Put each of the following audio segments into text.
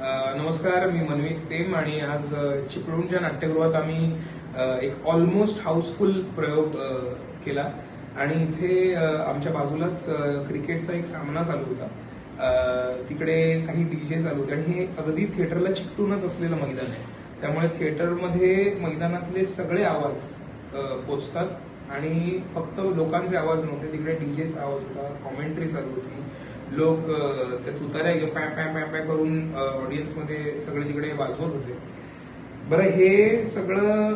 नमस्कार, मी मनवीत प्रेम आणि आज चिपळूणच्या नाट्यगृहात आम्ही एक ऑलमोस्ट हाऊसफुल प्रयोग केला आणि इथे आमच्या बाजूलाच क्रिकेटचा एक सामना चालू होता. तिकडे काही डीजे चालू होते आणि हे अगदी थिएटरला चिकटूनच असलेलं मैदान आहे. त्यामुळे थिएटरमध्ये मैदानातले सगळे आवाज पोचतात आणि फक्त लोकांचे आवाज नव्हते, तिकडे डीजेचा आवाज होता, कॉमेंट्री चालू होती, लोक त्या तुताऱ्या पॅ पॅ पॅ पॅ करून ऑडियन्स मध्ये सगळे तिकडे वाजवत होते. बरं, हे सगळं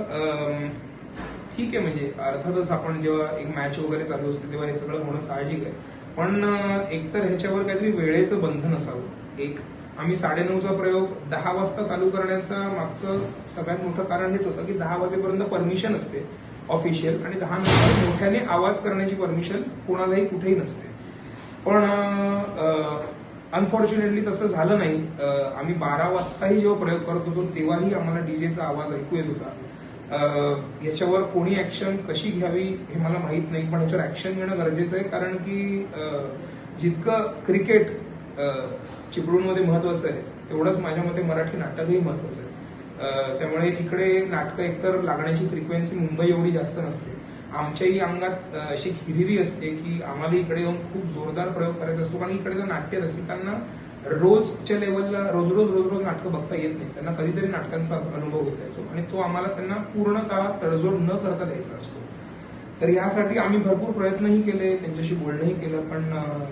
ठीक आहे, म्हणजे अर्थातच आपण जेव्हा एक मॅच वगैरे चालू असते तेव्हा हे सगळं होणं साहजिक आहे, पण एकतर ह्याच्यावर काहीतरी वेळेचं बंधन असावं. एक आम्ही 9:30चा प्रयोग 10 वाजता चालू करण्याचं मागचं सगळ्यात मोठं कारण हेच होतं की 10 वाजेपर्यंत परमिशन असते ऑफिशियल आणि 10 नंतर मोठ्याने आवाज करण्याची परमिशन कोणालाही कुठेही नसते. पण अनफॉर्च्युनेटली तसं झालं नाही. आम्ही 12 वाजताही जेव्हा प्रयोग करत होतो तेव्हाही आम्हाला डीजेचा आवाज ऐकू येत होता. याच्यावर कोणी ऍक्शन कशी घ्यावी हे मला माहित नाही, पण याच्यावर ऍक्शन घेणं गरजेचं आहे, कारण की जितकं क्रिकेट चिपळूणमध्ये महत्वाचं आहे तेवढंच माझ्या मते मराठी नाटकही महत्वाचं आहे. त्यामुळे इकडे नाटकं एकतर लागण्याची फ्रिक्वेन्सी मुंबई एवढी जास्त नसते. आमच्याही अंगात अशी हिरिरी असते की आम्हाला इकडे येऊन खूप जोरदार प्रयोग करायचा असतो, कारण इकडेच्या नाट्य रसिकांना रोजच्या लेवलला रोज नाटकं बघता येत नाही. त्यांना कधीतरी नाटकांचा अनुभव घेता येतो आणि तो आम्हाला त्यांना पूर्णतः तडजोड न करता द्यायचा असतो. तर यासाठी आम्ही भरपूर प्रयत्नही केले, त्यांच्याशी बोलणंही केलं, पण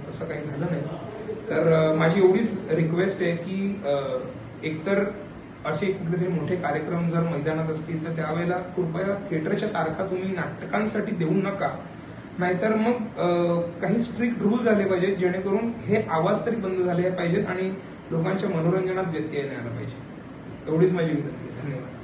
तसं काही झालं नाही. तर माझी एवढीच रिक्वेस्ट आहे की एकतर असे कुठलेतरी मोठे कार्यक्रम जर मैदानात असतील तर त्यावेळेला कृपया थिएटरच्या तारखा तुम्ही नाटकांसाठी देऊ नका, नाहीतर मग काही स्ट्रिक्ट रूल झाले पाहिजेत जेणेकरून हे आवाज तरी बंद झाले पाहिजेत आणि लोकांच्या मनोरंजनात व्यत्यय नाही आला पाहिजे. एवढीच माझी विनंती आहे. धन्यवाद.